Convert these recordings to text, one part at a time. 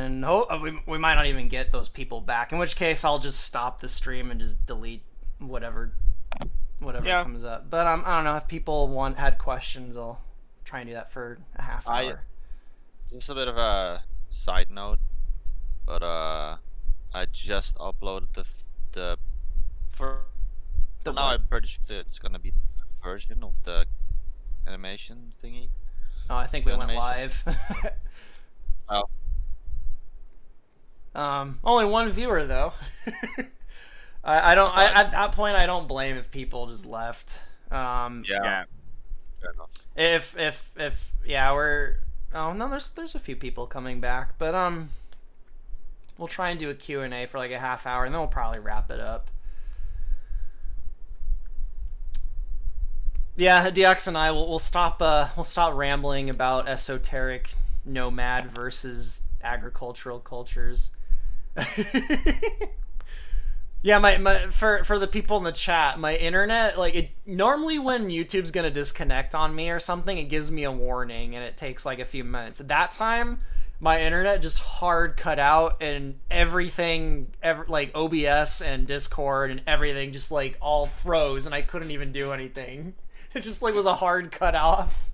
and we might not even get those people back. In which case, I'll just stop the stream and just delete whatever Yeah. comes up. But I don't know if people had questions. I'll try and do that for a half I hour. just a bit of a side note, but I just uploaded the for now. what? I'm pretty sure it's gonna be the version of the animation thingy. Oh, I think we went Animations. live. Oh, Only one viewer though. I don't. Okay. At that point, I don't blame if people just left. yeah, Yeah. fair enough. If yeah, we're. Oh no, there's a few people coming back, but we'll try and do a Q&A for like a half hour, and then we'll probably wrap it up. Yeah, DX and I we'll stop rambling about esoteric nomad versus agricultural cultures. Yeah, my for the people in the chat, my internet, like, it normally when YouTube's gonna disconnect on me or something, it gives me a warning and it takes like a few minutes. At that time, my internet just hard cut out, and everything, like OBS and Discord and everything, just like all froze, and I couldn't even do anything. It just like was a hard cut off.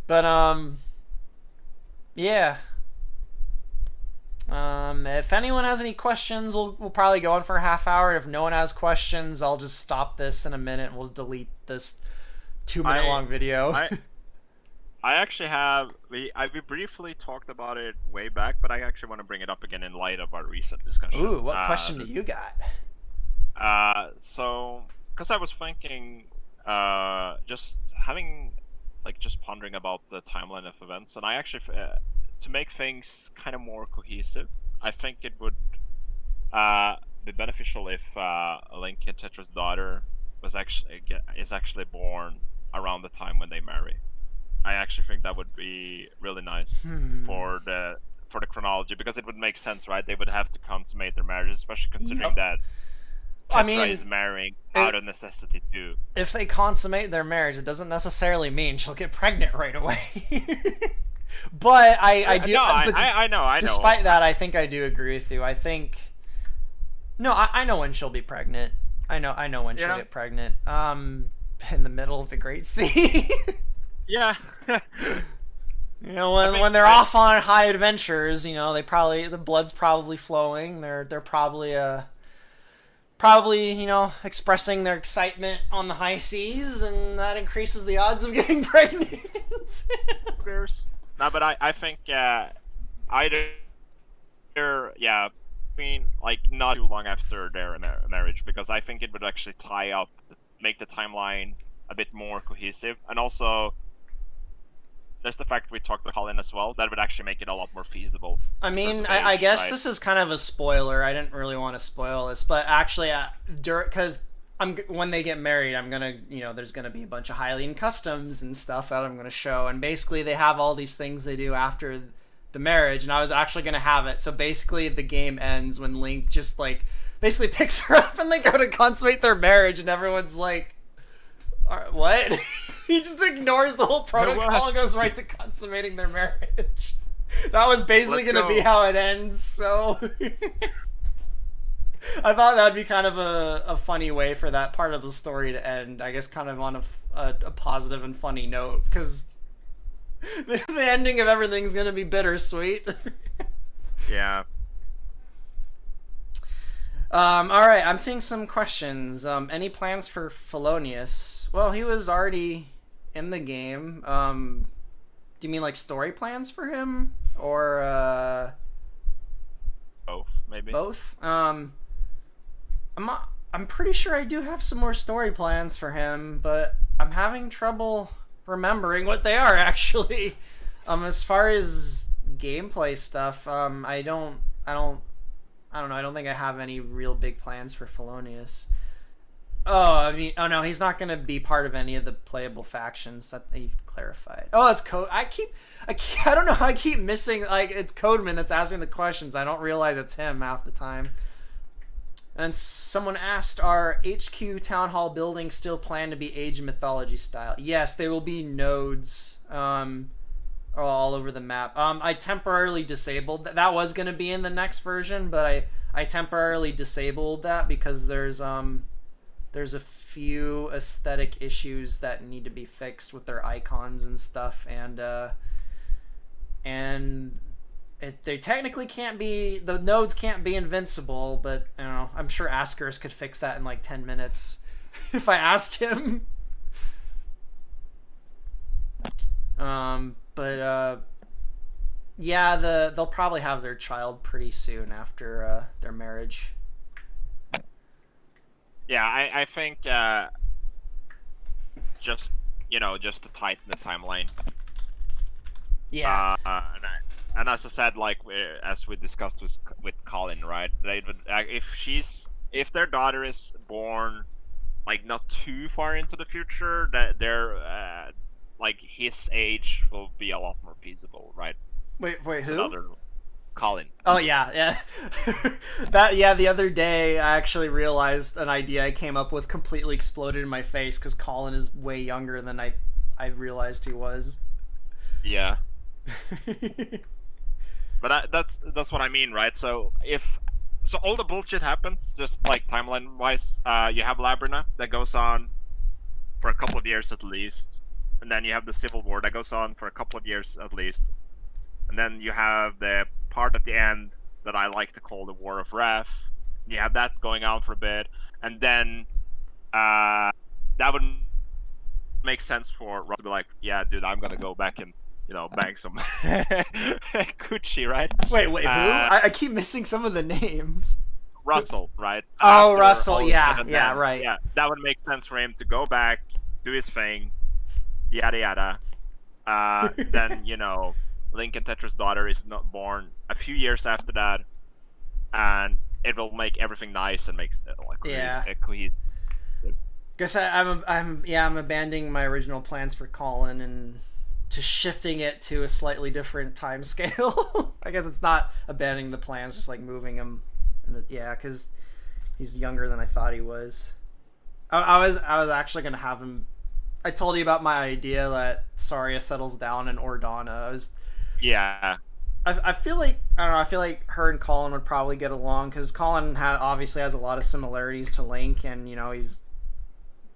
But yeah. If anyone has any questions, we'll probably go on for a half hour. If no one has questions, I'll just stop this in a minute and we'll just delete this 2-minute long video. I actually have we briefly talked about it way back, but I actually want to bring it up again in light of our recent discussion. Ooh, what question do you got? So because I was thinking, just having, like, just pondering about the timeline of events, and I actually, to make things kind of more cohesive, I think it would be beneficial if Link and Tetra's daughter is actually born around the time when they marry. I actually think that would be really nice for the chronology, because it would make sense, right? They would have to consummate their marriage, especially considering that Tetra is marrying out of necessity too. If they consummate their marriage, it doesn't necessarily mean she'll get pregnant right away. But I do. I know. Despite that, I think I do agree with you. I think. No, I know when she'll be pregnant. I know when she'll get pregnant. In the middle of the Great Sea. Yeah. You know, when they're off on high adventures, you know, the blood's probably flowing. They're probably you know, expressing their excitement on the high seas, and that increases the odds of getting pregnant. No, but I think either, yeah, I mean, like, not too long after their marriage, because I think it would actually tie up, make the timeline a bit more cohesive, and also there's the fact we talked to Colin as well. That would actually make it a lot more feasible. I mean, I guess this is kind of a spoiler. I didn't really want to spoil this, but actually, because when they get married, I'm gonna, you know, there's gonna be a bunch of Hylian customs and stuff that I'm gonna show, and basically they have all these things they do after the marriage, and I was actually gonna have it. So basically, the game ends when Link just like basically picks her up and they go to consummate their marriage, and everyone's like, what? He just ignores the whole protocol and goes right to consummating their marriage. That was basically going to be how it ends, so... I thought that would be kind of a funny way for that part of the story to end. I guess kind of on a positive and funny note, because the ending of everything's going to be bittersweet. Yeah. Alright, I'm seeing some questions. Any plans for Felonius? Well, he was already in the game. Do you mean like story plans for him? Or, both, maybe? Both? I'm pretty sure I do have some more story plans for him, but I'm having trouble remembering what they are, actually. As far as gameplay stuff, I don't know. I don't think I have any real big plans for Felonius. Oh no, he's not going to be part of any of the playable factions that they clarified. Oh, that's Code. I don't know how I keep missing, like, it's Codeman that's asking the questions. I don't realize it's him half the time. And someone asked, are HQ Town Hall buildings still planned to be Age of Mythology style? Yes, they will be nodes. all over the map. I temporarily disabled that. That was gonna be in the next version, but I temporarily disabled that because there's a few aesthetic issues that need to be fixed with their icons and stuff, and they technically can't be, the nodes can't be invincible, but you know, I'm sure Askers could fix that in like 10 minutes if I asked him. Yeah, they'll probably have their child pretty soon after their marriage. Yeah, I think just just to tighten the timeline. Yeah. And as I said, like as we discussed with Colin, right? If their daughter is born like not too far into the future, that they're like his age will be a lot more feasible, right? Wait, It's who? another Colin. Oh yeah. The other day I actually realized an idea I came up with completely exploded in my face because Colin is way younger than I realized he was. Yeah. But that's what I mean, right? So all the bullshit happens, just like timeline wise. You have Labrina that goes on for a couple of years at least, and then you have the Civil War that goes on for a couple of years at least, and then you have the part at the end that I like to call the War of Wrath. You have that going on for a bit, and then that would make sense for Rob to be like, yeah, dude, I'm gonna go back and bang some coochie, right? Wait, who? I keep missing some of the names. Russell, right? Oh, After Russell, all is yeah, said and yeah, done, right. Yeah, that would make sense for him to go back, do his thing, yada yada. Then Link and Tetra's daughter is not born a few years after that, and it will make everything nice and makes it like cohesive. Guess I'm abandoning my original plans for Colin and to shifting it to a slightly different time scale. I guess it's not abandoning the plans, just like moving him. Yeah, because he's younger than I thought he was. I was actually gonna have him. I told you about my idea that Saria settles down in Ordana. Yeah. I feel like I don't know. I feel like her and Colin would probably get along because Colin obviously has a lot of similarities to Link, and he's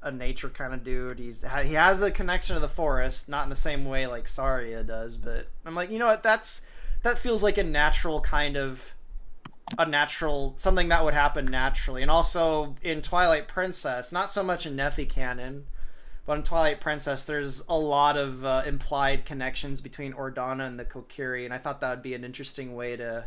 a nature kind of dude. He has a connection to the forest, not in the same way like Saria does, but I'm like, you know what? That feels like a natural something that would happen naturally. And also in Twilight Princess, not so much in Nephi canon, but in Twilight Princess, there's a lot of implied connections between Ordana and the Kokiri, and I thought that would be an interesting way to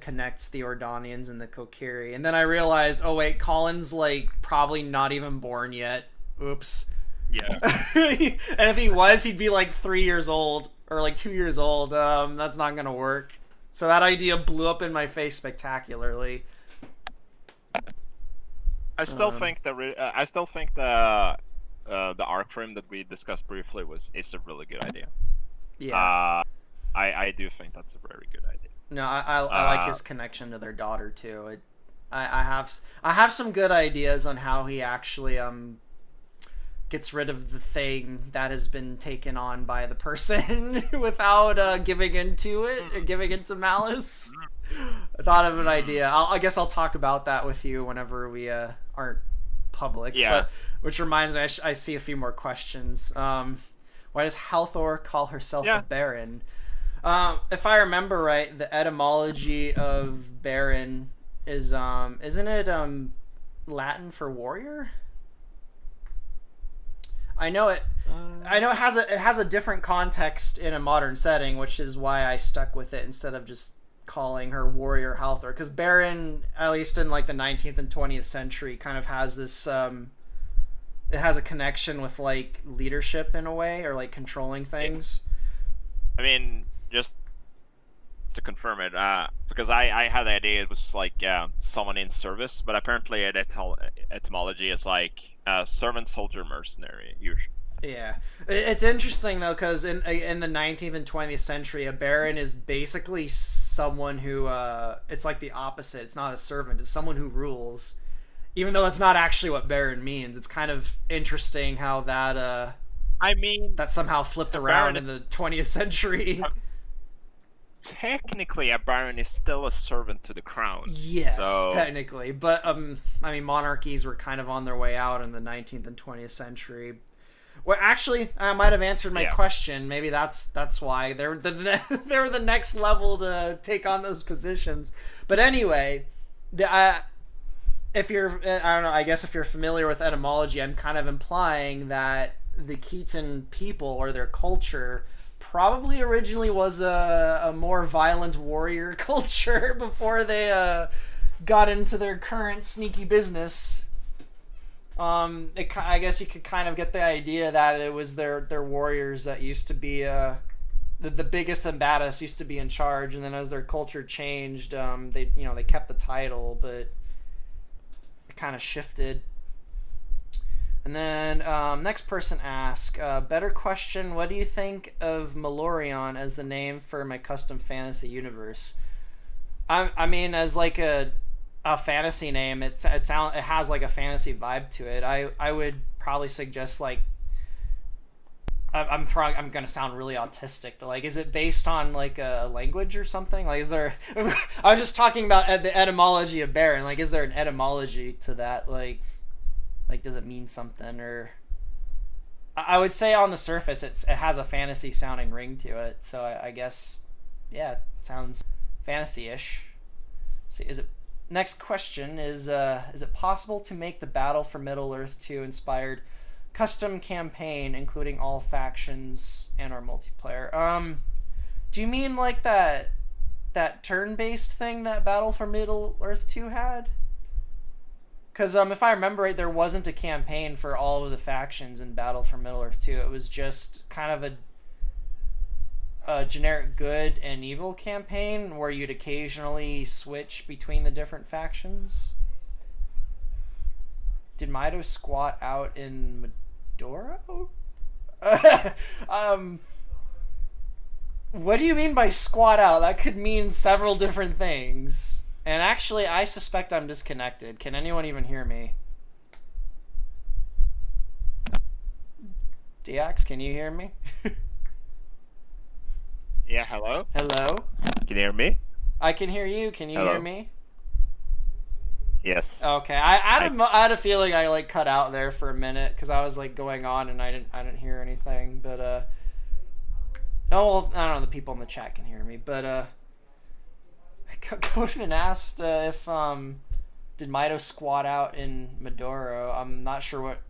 connect the Ordanians and the Kokiri. And then I realized, oh wait, Colin's like probably not even born yet. Oops. Yeah. And if he was, he'd be like 3 years old or like 2 years old. That's not gonna work. So that idea blew up in my face spectacularly. I still think the arc frame that we discussed briefly is a really good idea. Yeah. I do think that's a very good idea. No, I like his connection to their daughter too. I have some good ideas on how he actually gets rid of the thing that has been taken on by the person without giving into it or giving into malice. I thought of an idea. I guess I'll talk about that with you whenever we aren't public. Yeah. But, which reminds me, I see a few more questions. Why does Halthor call herself a Baron? If I remember right, the etymology of Baron is isn't it Latin for warrior? I know it has a different context in a modern setting, which is why I stuck with it instead of just calling her warrior Halthor, because Baron, at least in like the 19th and 20th century, kind of has this it has a connection with like leadership in a way, or like controlling things. I mean, just to confirm it, because I had the idea it was like someone in service, but apparently etymology is like servant, soldier, mercenary, usually. Yeah, it's interesting though, because in the 19th and 20th century, a baron is basically someone who it's like the opposite. It's not a servant; it's someone who rules. Even though that's not actually what baron means, it's kind of interesting how that I mean, that somehow flipped a around baron in the 20th century. technically a baron is still a servant to the crown. Yes, So technically, but I mean, monarchies were kind of on their way out in the 19th and 20th century. Well, actually, I might have answered my Yeah. question. Maybe that's why they were they were the next level to take on those positions. But anyway, if you're I don't know, I guess if you're familiar with etymology, I'm kind of implying that the Khitan people or their culture probably originally was a more violent warrior culture before they got into their current sneaky business. I guess you could kind of get the idea that it was their warriors that used to be the biggest and baddest used to be in charge, and then as their culture changed, they kept the title, but it kind of shifted. And then next person asked, better question, what do you think of Malorion as the name for my custom fantasy universe? I mean, as like a fantasy name, it has like a fantasy vibe to it. I would probably suggest like I'm gonna sound really autistic, but like, is it based on like a language or something? Like, is there? I was just talking about the etymology of Baron. Like, is there an etymology to that? Like, does it mean something? Or I would say on the surface, it has a fantasy sounding ring to it. So I guess, yeah, it sounds fantasy-ish. See, next question is it possible to make the Battle for Middle-earth 2 inspired custom campaign, including all factions and or multiplayer? Do you mean like that turn-based thing that Battle for Middle-earth 2 had? Because if I remember right, there wasn't a campaign for all of the factions in Battle for Middle-earth 2. It was just kind of a generic good and evil campaign where you'd occasionally switch between the different factions. Did Mido squat out in Medoro? What do you mean by squat out? That could mean several different things. And actually, I suspect I'm disconnected. Can anyone even hear me? Diax, can you hear me? yeah, hello. Hello? Can you hear me? I can hear you. Can you hear me? Yes. Okay. I had a feeling I like cut out there for a minute because I was like going on and I didn't hear anything. But oh well, I don't know. The people in the chat can hear me. But Coachman asked if did Mido squat out in Medoro. I'm not sure what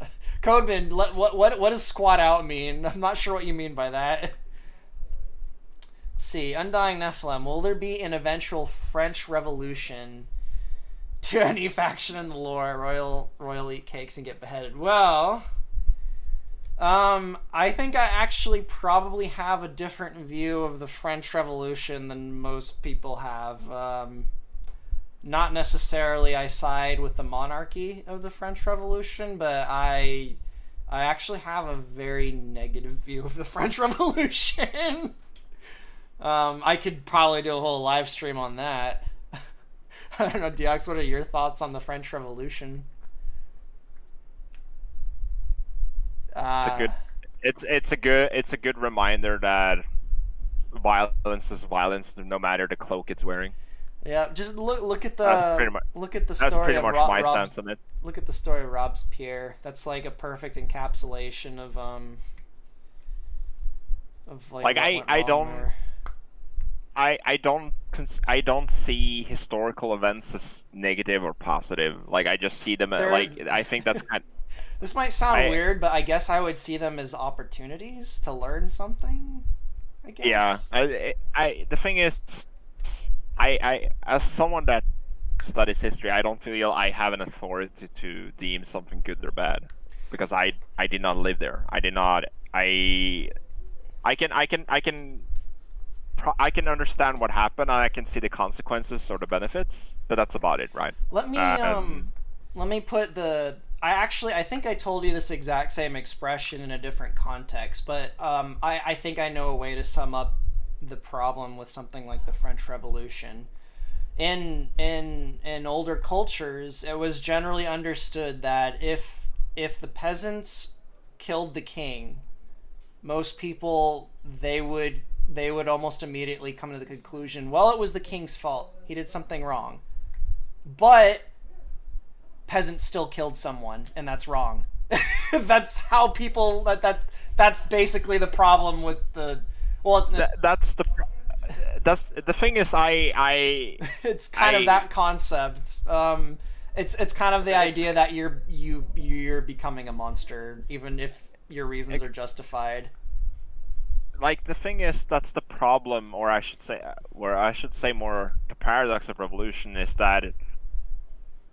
Codeman. What does squat out mean? I'm not sure what you mean by that. Let's see, Undying Nephilim. Will there be an eventual French Revolution to any faction in the lore? Royal eat cakes and get beheaded. Well, I think I actually probably have a different view of the French Revolution than most people have. Not necessarily I side with the monarchy of the French Revolution, but I actually have a very negative view of the French Revolution. I could probably do a whole live stream on that. I don't know, Diox, what are your thoughts on the French Revolution? It's a good reminder that violence is violence, no matter the cloak it's wearing. Yeah, just look at the look at the story. That's pretty of much my stance on it. Look at the story of Robespierre. That's like a perfect encapsulation of like I don't see historical events as negative or positive. Like, I just see them as, like, I think that's kind of, this might sound weird, but I guess I would see them as opportunities to learn something, I guess. Yeah. The thing is, I as someone that studies history, I don't feel I have an authority to deem something good or bad, because I did not live there. I can understand what happened, and I can see the consequences or the benefits, but that's about it, right? Let me put I think I told you this exact same expression in a different context, but I think I know a way to sum up the problem with something like the French Revolution. In older cultures, it was generally understood that if the peasants killed the king, most people they would almost immediately come to the conclusion, well, it was the king's fault. He did something wrong. But peasants still killed someone, and that's wrong. That's how people that's basically the problem with the That's the thing is it's kind of that concept. It's kind of the idea that you're becoming a monster, even if your reasons are justified. like the thing is that's the problem, or I should say more the paradox of revolution is that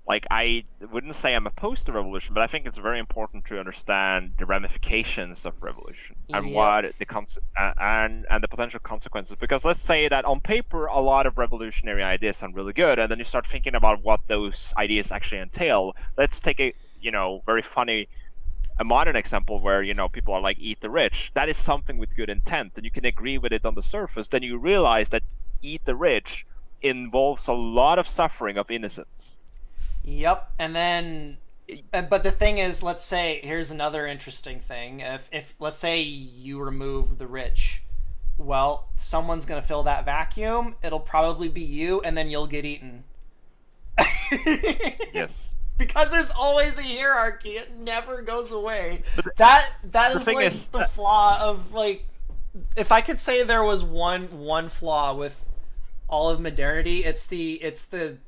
like I wouldn't say I'm opposed to revolution, but I think it's very important to understand the ramifications of revolution and Yep. what and the potential consequences. Because let's say that on paper a lot of revolutionary ideas sound really good, and then you start thinking about what those ideas actually entail. Let's take a very funny a modern example where people are like eat the rich. That is something with good intent, and you can agree with it on the surface. Then you realize that eat the rich involves a lot of suffering of innocence. Yep. And then but the thing is, let's say here's another interesting thing. If let's say you remove the rich, well, someone's going to fill that vacuum. It'll probably be you, and then you'll get eaten. Yes. Because there's always a hierarchy. It never goes away. But That is thing like is the that- flaw of like, if I could say there was one flaw with all of modernity, it's the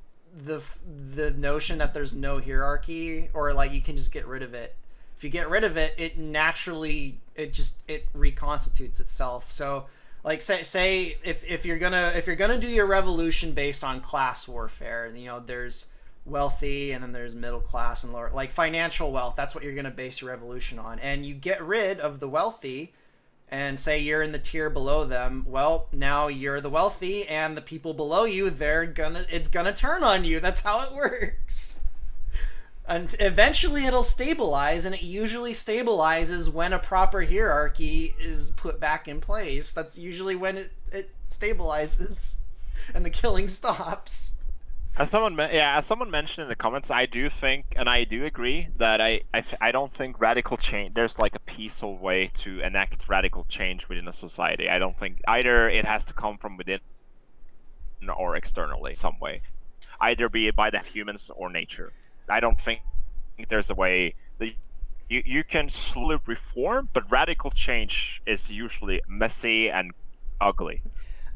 notion that there's no hierarchy, or like you can just get rid of it. If you get rid of it, it naturally it reconstitutes itself. So like say if you're gonna do your revolution based on class warfare, there's wealthy and then there's middle class and lower, like financial wealth. That's what you're going to base your revolution on. And you get rid of the wealthy and say you're in the tier below them. Well, now you're the wealthy, and the people below you, it's gonna turn on you. That's how it works. And eventually it'll stabilize, and it usually stabilizes when a proper hierarchy is put back in place. That's usually when it stabilizes and the killing stops. As someone mentioned in the comments, I do think, and I do agree that I don't think radical change. There's like a peaceful way to enact radical change within a society. I don't think either it has to come from within or externally some way, either be it by the humans or nature. I don't think there's a way that you can slowly reform, but radical change is usually messy and ugly.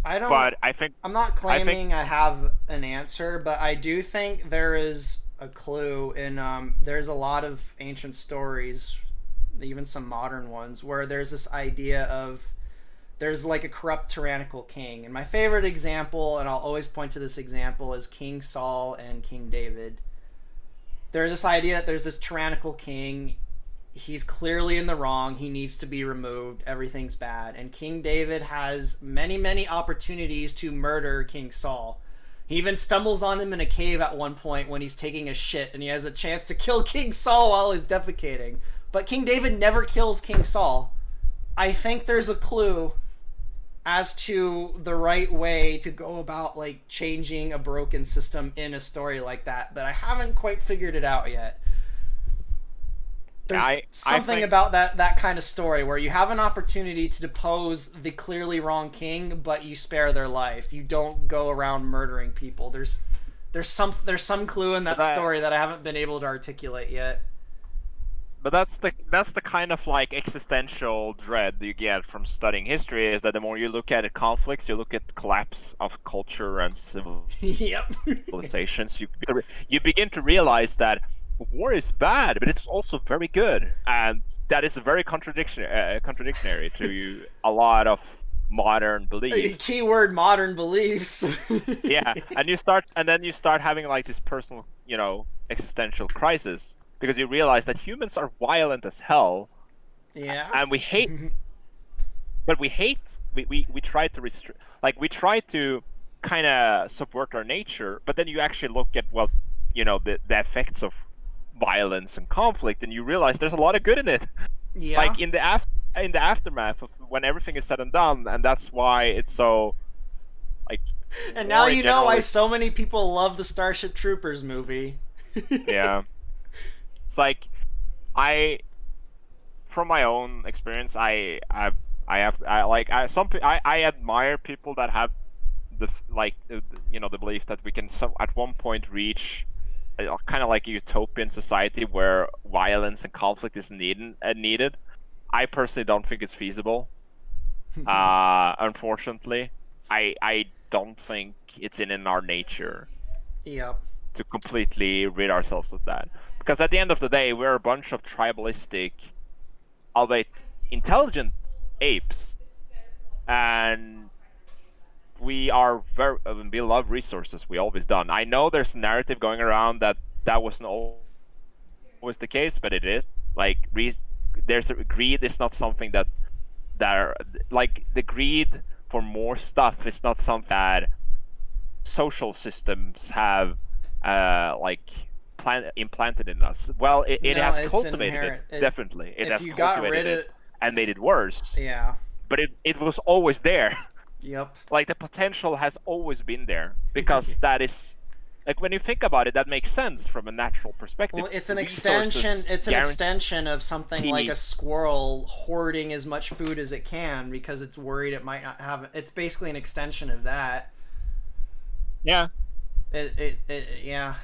But I'm not claiming I have an answer, but I do think there is a clue in there's a lot of ancient stories, even some modern ones, where there's this idea of there's like a corrupt tyrannical king. And my favorite example, and I'll always point to this example, is King Saul and King David. There's this idea that there's this tyrannical king. He's clearly in the wrong. He needs to be removed. Everything's bad. And King David has many, many opportunities to murder King Saul. He even stumbles on him in a cave at one point when he's taking a shit, and he has a chance to kill King Saul while he's defecating. But King David never kills King Saul. I think there's a clue as to the right way to go about like changing a broken system in a story like that, but I haven't quite figured it out yet. There's something about that kind of story where you have an opportunity to depose the clearly wrong king, but you spare their life. You don't go around murdering people. There's some clue in that story that I haven't been able to articulate yet. But that's the kind of like existential dread you get from studying history, is that the more you look at conflicts, you look at the collapse of culture and Yep. civilizations, you begin to realize that war is bad, but it's also very good, and that is very contradictory to a lot of modern beliefs. Keyword modern beliefs. Yeah, and then you start having like this personal, existential crisis, because you realize that humans are violent as hell. Yeah. And we hate, but we try to restrict, like we try to kind of subvert our nature, but then you actually look at the effects of violence and conflict, and you realize there's a lot of good in it. Yeah. Like in the aftermath of when everything is said and done, and that's why it's so like. And now you know why so many people love the Starship Troopers movie. Yeah. It's like from my own experience, I admire people that have the belief that we can at one point reach kind of like a utopian society where violence and conflict is needed. I personally don't think it's feasible. Unfortunately, I don't think it's in our nature Yep. to completely rid ourselves of that. Because at the end of the day, we're a bunch of tribalistic, albeit intelligent apes, and we love resources. We always done. I know there's a narrative going around that wasn't always the case, but it is. Like greed is not something that like the greed for more stuff is not something that social systems have implanted in us. Well, it No, has it's cultivated inherent. it, definitely. It If has you got cultivated rid it of, and made it worse. yeah. But it was always there. Yep. Like the potential has always been there because that is like when you think about it, that makes sense from a natural perspective. Well, it's an Resources extension. It's an guarantee- extension of something like a squirrel hoarding as much food as it can because it's worried it might not have. It's basically an extension of that. Yeah. Yeah.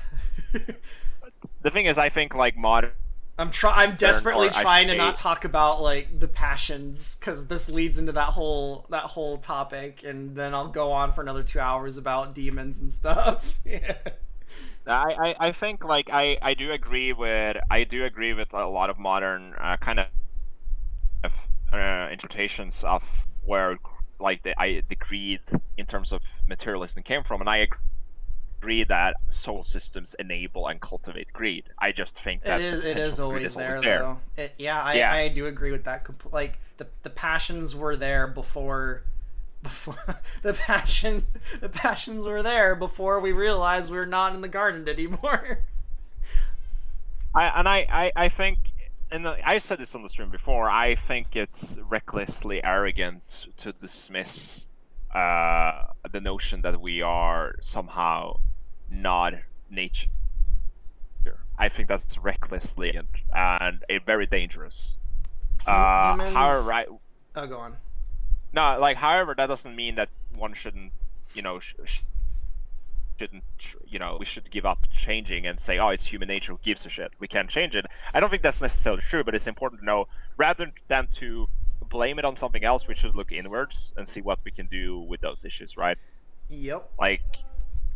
The thing is, I think like modern. I'm desperately or I should trying to say- not talk about like the passions because this leads into that whole topic, and then I'll go on for another 2 hours about demons and stuff. Yeah. I think like I do agree with a lot of modern kind of interpretations of where like the greed in terms of materialism came from, and I agree that soul systems enable and cultivate greed. I just think that it is always there, though. I do agree with that. Like the passions were there before the passions were there before we realized we were not in the garden anymore. I think, and I said this on the stream before, I think it's recklessly arrogant to dismiss the notion that we are somehow not nature. I think that's recklessly and very dangerous. Humans... However, oh, go on. No, like, however, that doesn't mean that one shouldn't, we should give up changing and say, oh, it's human nature, who gives a shit? We can't change it. I don't think that's necessarily true, but it's important to know, rather than to blame it on something else, we should look inwards and see what we can do with those issues, right? Yep. Like,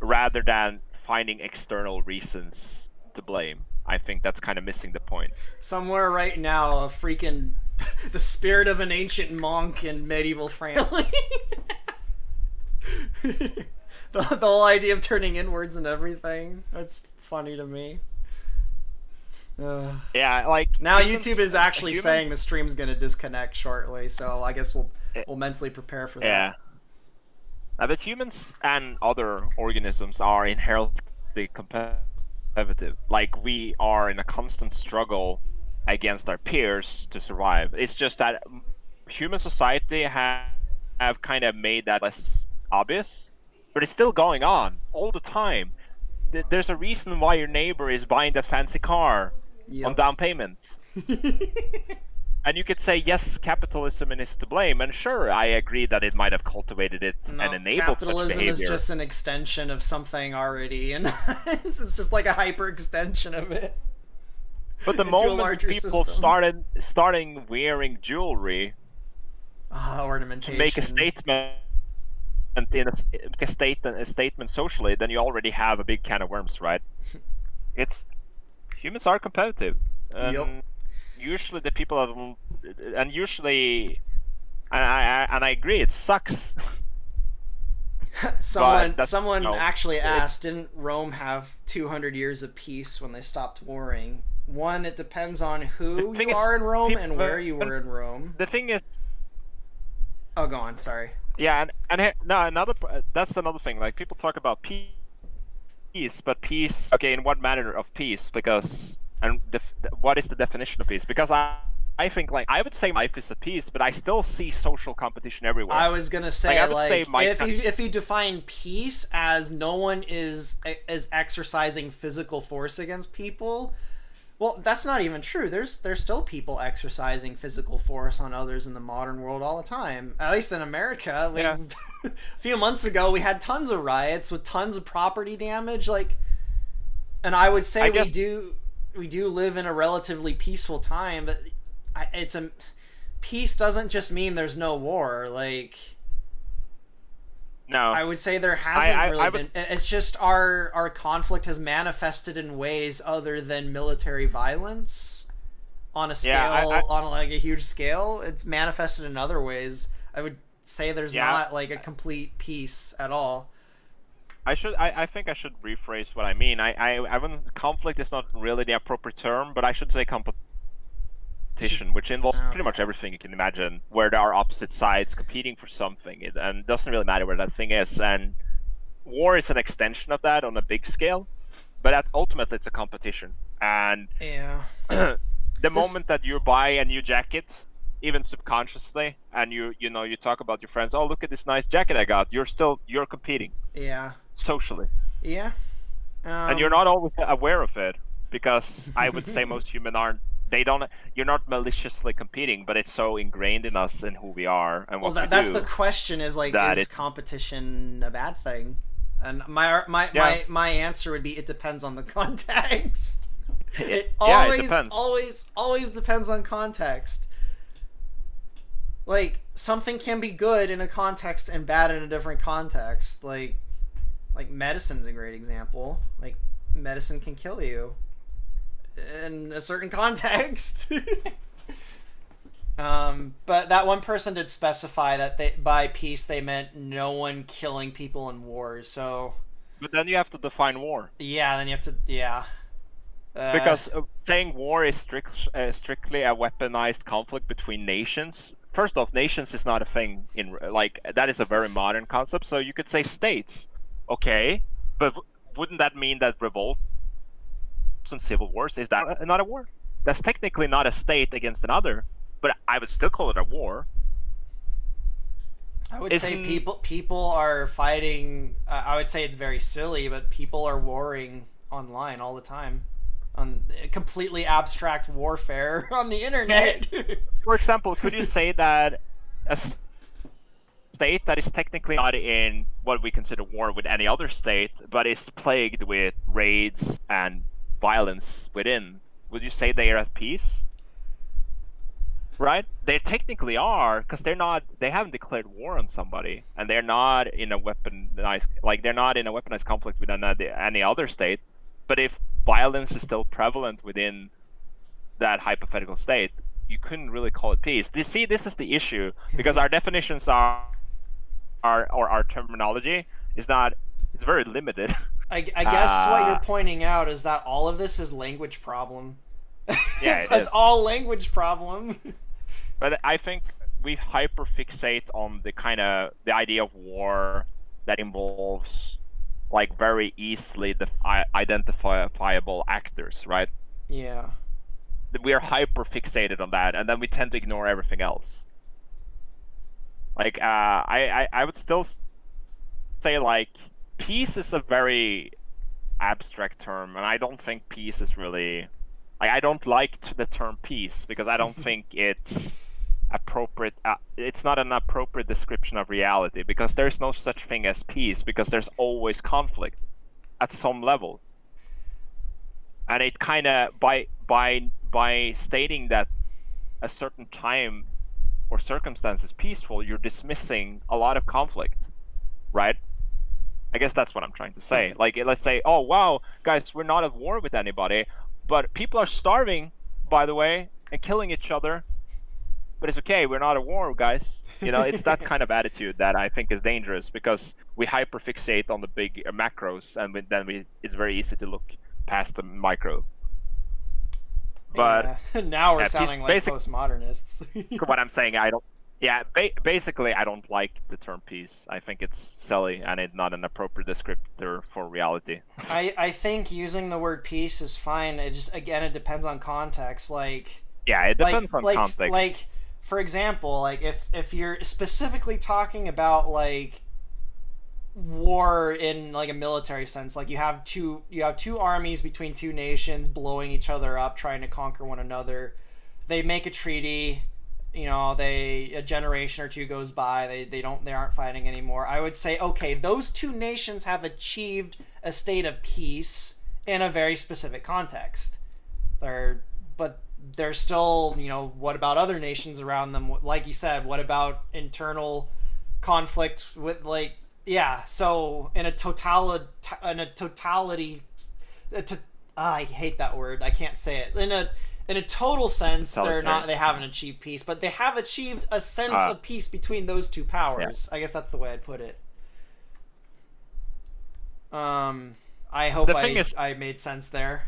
rather than finding external reasons to blame. I think that's kind of missing the point. Somewhere right now, a freaking the spirit of an ancient monk in medieval France. the whole idea of turning inwards and everything. That's funny to me. Yeah, like now YouTube is actually saying the stream's gonna disconnect shortly, so I guess we'll mentally prepare for that. Yeah. But humans and other organisms are inherently competitive. Like, we are in a constant struggle against our peers to survive. It's just that human society have kind of made that less obvious, but it's still going on all the time. There's a reason why your neighbor is buying that fancy car on down payment. And you could say, yes, capitalism is to blame, and sure, I agree that it might have cultivated it and enabled such behavior. Capitalism is just an extension of something already, and this is just like a hyper extension of it. But the moment people starting wearing jewelry ornamentation to make a statement a statement socially, then you already have a big can of worms, right? Humans are competitive. Yep. Usually the people and I agree, it sucks. Someone actually asked, didn't Rome have 200 years of peace when they stopped warring? One, it depends on who you are in Rome and where you were in Rome. The thing is... Oh, go on, sorry. Yeah, that's another thing. Like, people talk about peace, but peace... Okay, in what manner of peace? Because... And what is the definition of peace? Because I think, like, I would say life is a peace, but I still see social competition everywhere. I was gonna say, if you define peace as no one is exercising physical force against people, Well, that's not even true. There's still people exercising physical force on others in the modern world all the time. At least in America. Yeah. A few months ago, we had tons of riots with tons of property damage. Like, and I would say we do live in a relatively peaceful time, but peace doesn't just mean there's no war. Like, No. I would say there hasn't been. It's just our conflict has manifested in ways other than military violence on a scale, on like a huge scale. It's manifested in other ways. I would say there's not like a complete peace at all. I think I should rephrase what I mean. I wouldn't, conflict is not really the appropriate term, but I should say competition, which involves pretty much everything you can imagine, where there are opposite sides competing for something, and it doesn't really matter where that thing is. And war is an extension of that on a big scale, but ultimately it's a competition. And the moment that you buy a new jacket, even subconsciously, and you talk about your friends, oh, look at this nice jacket I got, you're competing. Yeah. Socially. Yeah. And you're not always aware of it, because I would say most humans aren't. You're not maliciously competing, but it's so ingrained in us and who we are and what we do. That's the question: is competition a bad thing? And my answer would be it depends on the context. It always depends on context. Like, something can be good in a context and bad in a different context. Like medicine's a great example. Like, medicine can kill you in a certain context. But that one person did specify that by peace they meant no one killing people in wars. So, but then you have to define war. Yeah, then you have to because saying war is strictly a weaponized conflict between nations. First off, nations is not a thing that is a very modern concept. So you could say states, okay, but wouldn't that mean that revolts and civil wars, is that not a war? That's technically not a state against another, but I would still call it a war. I would say people are fighting. I would say it's very silly, but people are warring online all the time, on completely abstract warfare on the internet. For example, could you say that a state that is technically not in what we consider war with any other state, but is plagued with raids and violence within, would you say they are at peace? Right? They technically are, because they haven't declared war on somebody, and they're not in a weaponized conflict with any other state. But if violence is still prevalent within that hypothetical state, you couldn't really call it peace. You see, this is the issue, because our definitions or our terminology is not, it's very limited. I guess what you're pointing out is that all of this is language problem. Yeah, it's all language problem. But I think we hyperfixate on the idea of war that involves like very easily identifiable actors, right? Yeah. We are hyperfixated on that, and then we tend to ignore everything else. Like, I would still say, like, peace is a very abstract term, and I don't think peace is really... Like, I don't like the term peace, because I don't think it's appropriate. It's not an appropriate description of reality, because there's no such thing as peace, because there's always conflict at some level. And it kind of, by stating that a certain time or circumstance is peaceful, you're dismissing a lot of conflict, right? I guess that's what I'm trying to say. Like, let's say, oh, wow, guys, we're not at war with anybody, but people are starving, by the way, and killing each other. But it's okay, we're not at war, guys. You know, it's that kind of attitude that I think is dangerous, because we hyperfixate on the big macros, and then it's very easy to look past the micro. But now we're sounding like postmodernists. What I'm saying, basically, I don't like the term peace. I think it's silly, and it's not an appropriate descriptor for reality. I think using the word peace is fine. It just, again, it depends on context. Like, yeah, it depends on context. Like, for example, like if you're specifically talking about like war in like a military sense. Like you have two armies between two nations blowing each other up, trying to conquer one another. They make a treaty. You know, a generation or two goes by. They aren't fighting anymore. I would say, okay, those two nations have achieved a state of peace in a very specific context. But there's still, you know, what about other nations around them? Like you said, what about internal conflict with, like, yeah. So in a totality, I hate that word. I can't say it. In a total sense, they haven't achieved peace, but they have achieved a sense of peace between those two powers. Yeah. I guess that's the way I'd put it. I hope I made sense there.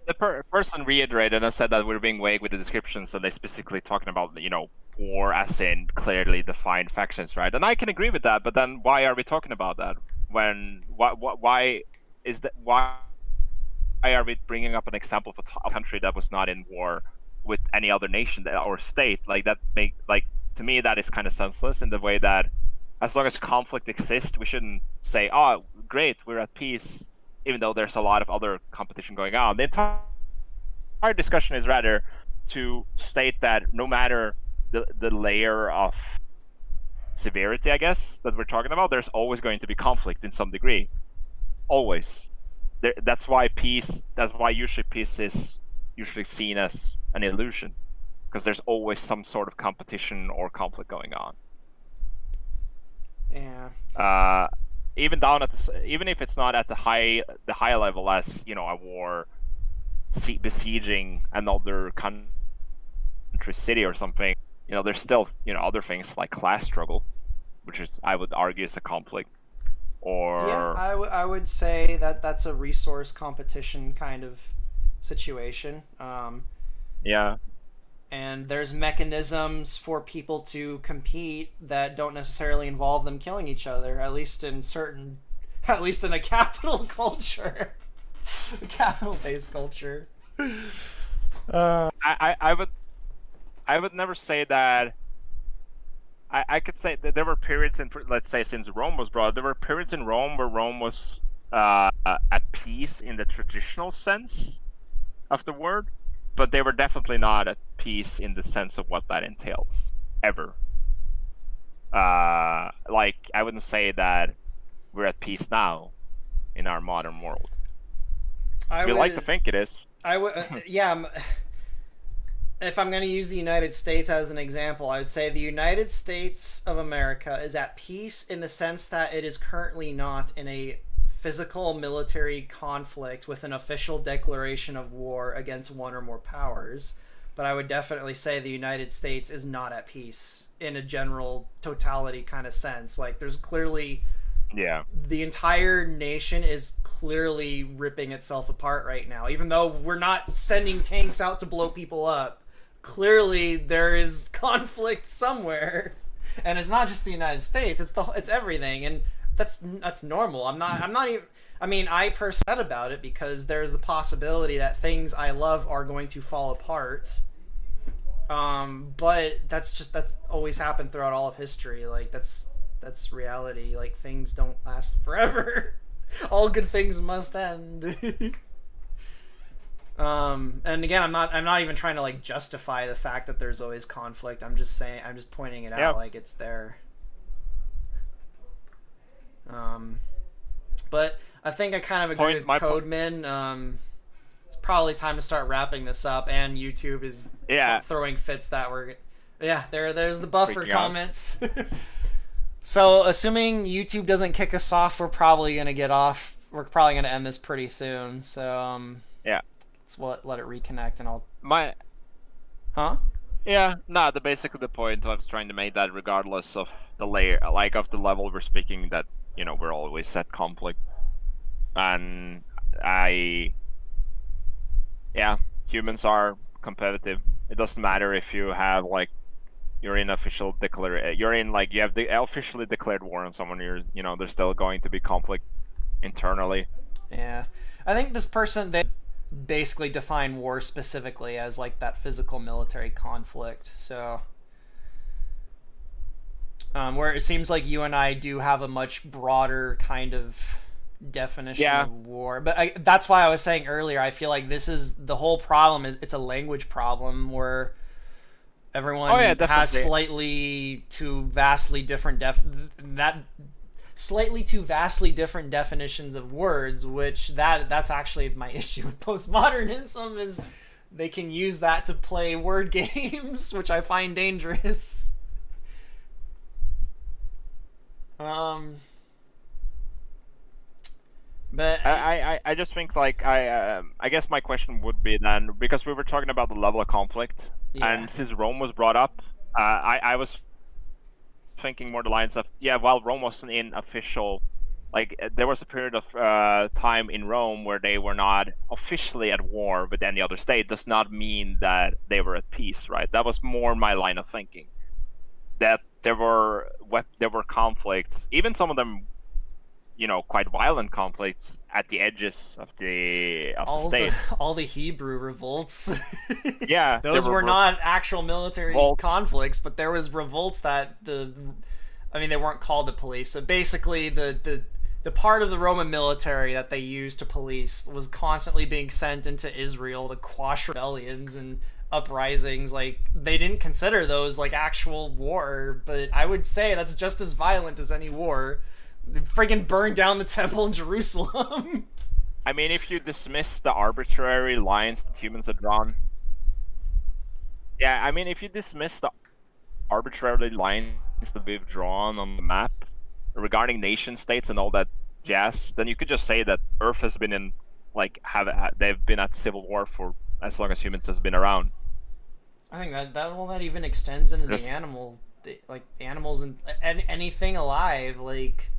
The person reiterated and said that we're being vague with the descriptions, and they specifically talking about, you know, war as in clearly defined factions, right? And I can agree with that, but then why are we talking about that? Why are we bringing up an example of a country that was not in war with any other nation or state? Like that to me that is kind of senseless in the way that as long as conflict exists, we shouldn't say, oh, great, we're at peace, even though there's a lot of other competition going on. The entire discussion is rather to state that no matter the layer of severity, I guess, that we're talking about, there's always going to be conflict in some degree. Always. That's why usually peace is usually seen as an illusion, because there's always some sort of competition or conflict going on. Yeah. Even if it's not at the high level as, you know, a war besieging another country, city or something, you know, there's still, you know, other things like class struggle, which is, I would argue, is a conflict. Or yeah, I would say that's a resource competition kind of situation. Yeah. And there's mechanisms for people to compete that don't necessarily involve them killing each other, at least in a capital culture. Capital-based culture. I would never say that. I could say that there were periods in, let's say, since Rome was brought, there were periods in Rome where Rome was at peace in the traditional sense of the word, but they were definitely not at peace in the sense of what that entails, ever. Like, I wouldn't say that we're at peace now in our modern world. We like to think it is. I would, yeah. If I'm going to use the United States as an example, I would say the United States of America is at peace in the sense that it is currently not in a physical military conflict with an official declaration of war against one or more powers. But I would definitely say the United States is not at peace in a general totality kind of sense. Like, there's clearly... Yeah. The entire nation is clearly ripping itself apart right now. Even though we're not sending tanks out to blow people up, clearly there is conflict somewhere. And it's not just the United States, it's everything. And that's normal. I'm not even... I mean, I personally about it because there's the possibility that things I love are going to fall apart. But that's always happened throughout all of history. Like, that's reality. Like, things don't last forever. All good things must end. And again, I'm not even trying to like justify the fact that there's always conflict. I'm just pointing it out like it's there. But I think I kind of agree with Codeman. It's probably time to start wrapping this up, and YouTube is throwing fits that there's the buffer comments. So, assuming YouTube doesn't kick us off, we're probably going to get off. We're probably going to end this pretty soon. So, let's let it reconnect, and I'll... Huh? Yeah, no, basically the point I was trying to make that regardless of the layer, like of the level we're speaking, that, you know, we're always at conflict. And humans are competitive. It doesn't matter if you have, like, you have the officially declared war on someone. There's still going to be conflict internally. Yeah, I think this person, they basically define war specifically as like that physical military conflict. So Where it seems like you and I do have a much broader kind of definition Yeah. of war. But that's why I was saying earlier, I feel like this is the whole problem is it's a language problem where everyone Oh, yeah, has definitely. slightly too vastly different definitions of words, which that's actually my issue with postmodernism is they can use that to play word games, which I find dangerous. Um, but I just think like I guess my question would be then, because we were talking about the level of conflict, yeah. and since Rome was brought up, I was thinking more the lines of, yeah, while Rome wasn't in official, like there was a period of time in Rome where they were not officially at war with any other state, does not mean that they were at peace, right? That was more my line of thinking, that there were conflicts, even some of them, quite violent conflicts at the edges of the state. All the Hebrew revolts. Yeah, those were not actual military revolts. conflicts, but there was revolts that I mean, they weren't called the police. So basically, the part of the Roman military that they used to police was constantly being sent into Israel to quash rebellions and uprisings. Like, they didn't consider those like actual war, but I would say that's just as violent as any war. They friggin' burned down the temple in Jerusalem. I mean, if you dismiss the arbitrary lines that humans have drawn. Yeah, I mean, if you dismiss the arbitrary lines that we've drawn on the map regarding nation states and all that jazz, then you could just say that Earth has been in, like, they've been at civil war for as long as humans has been around. I think that even extends into the animals and anything alive. Like,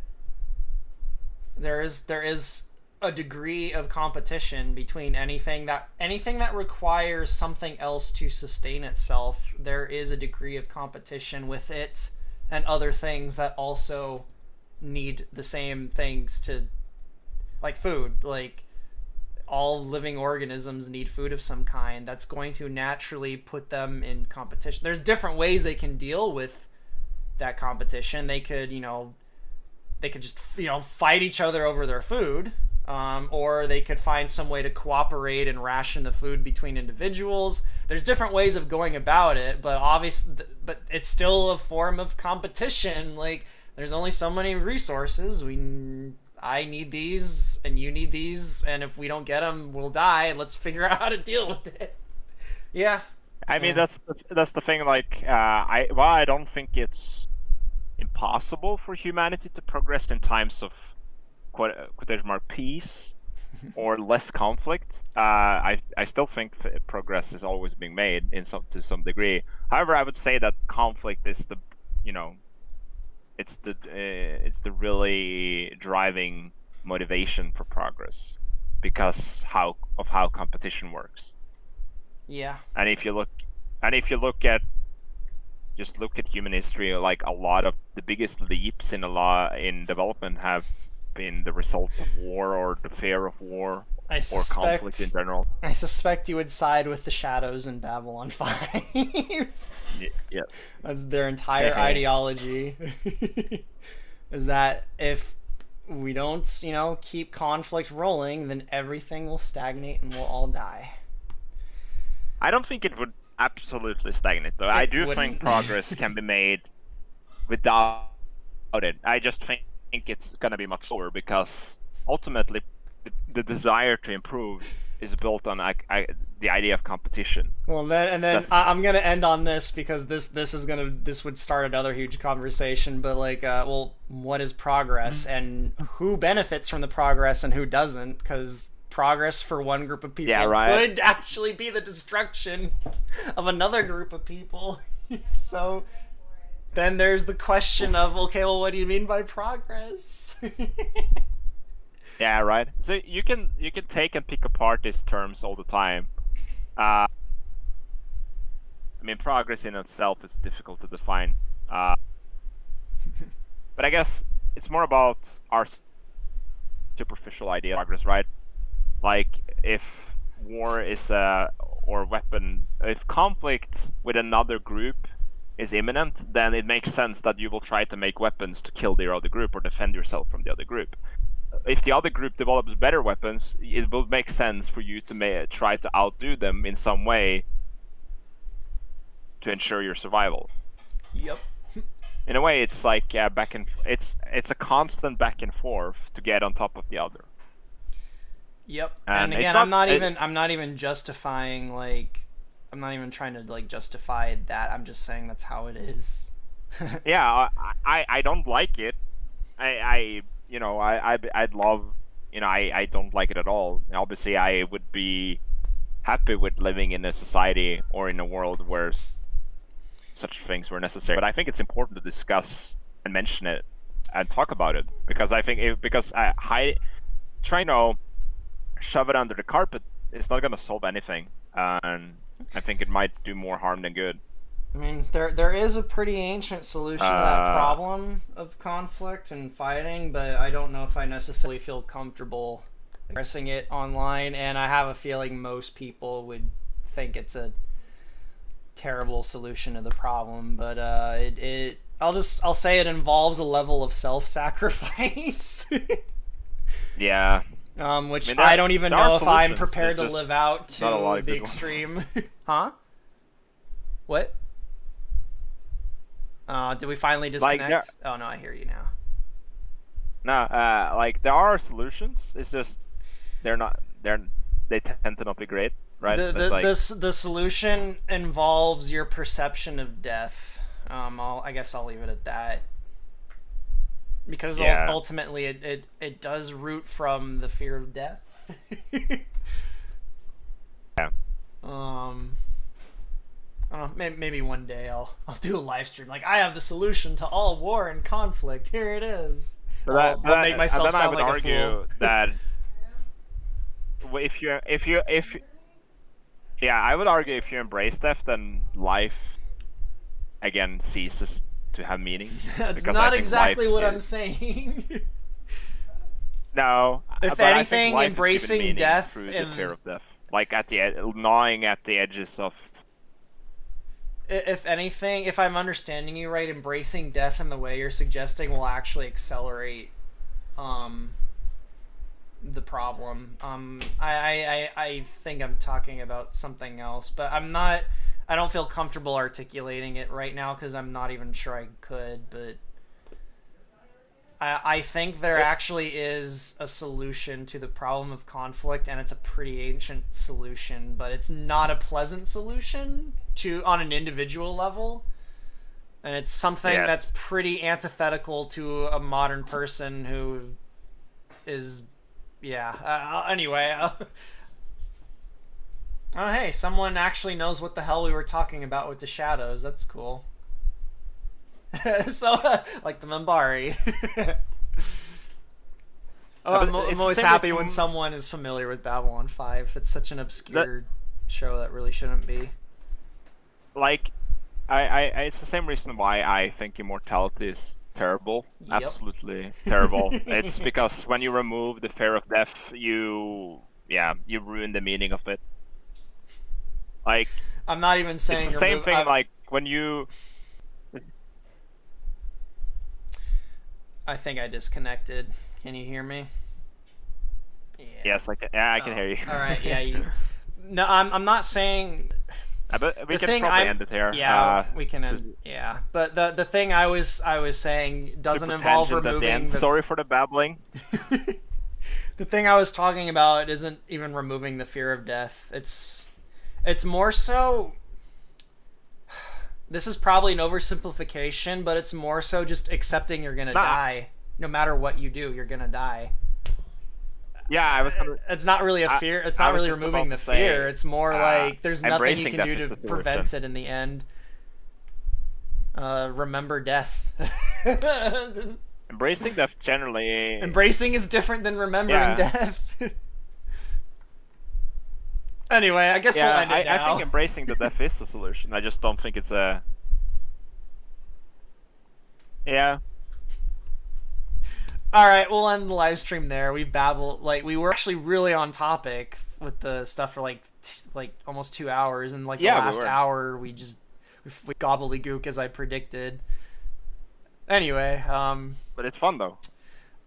there is a degree of competition between anything that requires something else to sustain itself. There is a degree of competition with it and other things that also need the same things to, like food. Like, all living organisms need food of some kind. That's going to naturally put them in competition. There's different ways they can deal with that competition. They could just fight each other over their food, or they could find some way to cooperate and ration the food between individuals. There's different ways of going about it, but it's still a form of competition. Like, there's only so many resources. I need these, and you need these, and if we don't get them, we'll die. Let's figure out how to deal with it. Yeah. I mean, that's the thing. Like, I don't think it's impossible for humanity to progress in times of quotation mark peace or less conflict. I still think progress is always being made to some degree. However, I would say that conflict is the it's the really driving motivation for progress because of how competition works. Yeah. And if you look at human history, like a lot of the biggest leaps in development have been the result of war or the fear of war or conflict in general. I suspect you would side with the Shadows in Babylon 5. Yes. That's their entire ideology. Is that if we don't, keep conflict rolling, then everything will stagnate and we'll all die. I don't think it would absolutely stagnate, though. I do think progress can be made without it. I just think it's going to be much slower because ultimately the desire to improve is built on the idea of competition. Well, I'm gonna end on this because this would start another huge conversation. But what is progress and who benefits from the progress and who doesn't? Because progress for one group of people could actually be the destruction of another group of people. So then there's the question of, okay, well, what do you mean by progress? Yeah, right. So you can take and pick apart these terms all the time. I mean, progress in itself is difficult to define. But I guess it's more about our superficial idea of progress, right? Like, if war is or weapon, if conflict with another group is imminent, then it makes sense that you will try to make weapons to kill the other group or defend yourself from the other group. If the other group develops better weapons, it will make sense for you to try to outdo them in some way to ensure your survival. Yep. In a way, it's like it's a constant back and forth to get on top of the other. Yep. And again, not, I'm not even justifying, like, I'm not even trying to, like, justify that. I'm just saying that's how it is. Yeah, I don't like it. I'd love, I don't like it at all. Obviously, I would be happy with living in a society or in a world where such things were necessary. But I think it's important to discuss and mention it and talk about it, because I think trying to shove it under the carpet is not going to solve anything, and I think it might do more harm than good. I mean, there is a pretty ancient solution to that problem of conflict and fighting, but I don't know if I necessarily feel comfortable expressing it online, and I have a feeling most people would think it's a terrible solution to the problem. But I'll say it involves a level of self-sacrifice. Yeah. Which I don't even know if I'm prepared to live out to the extreme. Huh? What? Did we finally disconnect? Oh no, I hear you now. No, like there are solutions. It's just they tend to not be great, right? The solution involves your perception of death. I guess I'll leave it at that. Because ultimately it does root from the fear of death. Yeah. I don't know, maybe one day I'll do a live stream. Like, I have the solution to all war and conflict. Here it is. I'll make myself sound like a fool. I would argue that I would argue if you embrace death, then life again ceases to have meaning. That's not exactly what I'm saying. No. If anything, embracing death through the fear of death, like gnawing at the edges of. If anything, if I'm understanding you right, embracing death in the way you're suggesting will actually accelerate the problem. I think I'm talking about something else, but I don't feel comfortable articulating it right now because I'm not even sure I could, but I think there actually is a solution to the problem of conflict, and it's a pretty ancient solution, but it's not a pleasant solution on an individual level, and it's something that's pretty antithetical to a modern person who is anyway. Oh hey, someone actually knows what the hell we were talking about with the shadows. That's cool. So like the Minbari. I'm always happy when someone is familiar with Babylon 5. It's such an obscure show that really shouldn't be. Like, it's the same reason why I think immortality is terrible. Yep. Absolutely terrible. It's because when you remove the fear of death, you ruin the meaning of it. Like, I'm not even saying it's the same thing. Like when you. I think I disconnected. Can you hear me? Yeah. Yes, I can hear you. All right, yeah. No, I'm not saying. But we can probably end it here. Yeah, we can end. Yeah, but the thing I was saying doesn't involve removing. Sorry for the babbling. The thing I was talking about isn't even removing the fear of death. It's more so. This is probably an oversimplification, but it's more so just accepting you're gonna die. No matter what you do, you're gonna die. Yeah, It's not really a fear. It's not really removing the fear. It's more like there's nothing you can do to prevent it in the end. Remember death. Embracing death generally. Embracing is different than remembering death. Anyway, I guess we'll end it now. I think embracing the death is the solution. I just don't think it's a. Yeah. All right, we'll end the live stream there. We've babbled, like, we were actually really on topic with the stuff for like almost 2 hours, and like the last hour we with gobbledygook as I predicted. Anyway, But it's fun though.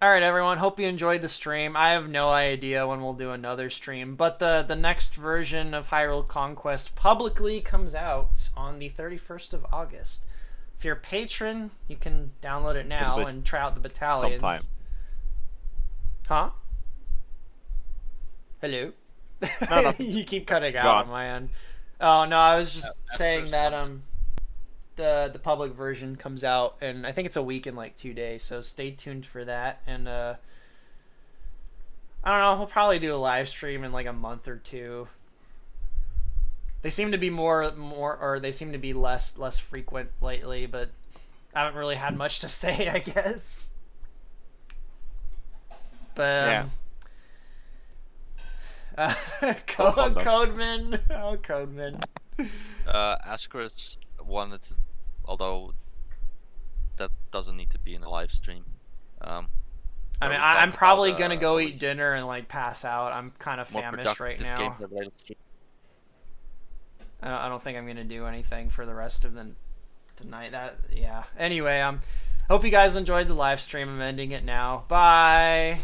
all right, everyone. Hope you enjoyed the stream. I have no idea when we'll do another stream, but the next version of Hyrule Conquest publicly comes out on the 31st of August. If you're a patron, you can download it now and try out the battalions. Sometime. Huh? Hello? No. You keep cutting out on my end. Oh, no, I was just saying that the public version comes out, and I think it's a week in like 2 days, so stay tuned for that. And I don't know, we'll probably do a live stream in like a month or two. They seem to be they seem to be less frequent lately, but I haven't really had much to say, I guess. But Codeman. Oh, Codeman. Ascaris wanted to, although that doesn't need to be in a live stream. I mean, I'm probably gonna go eat dinner and like pass out. I'm kind of famished right now. I don't think I'm gonna do anything for the rest of the night. Anyway, hope you guys enjoyed the live stream. I'm ending it now. Bye.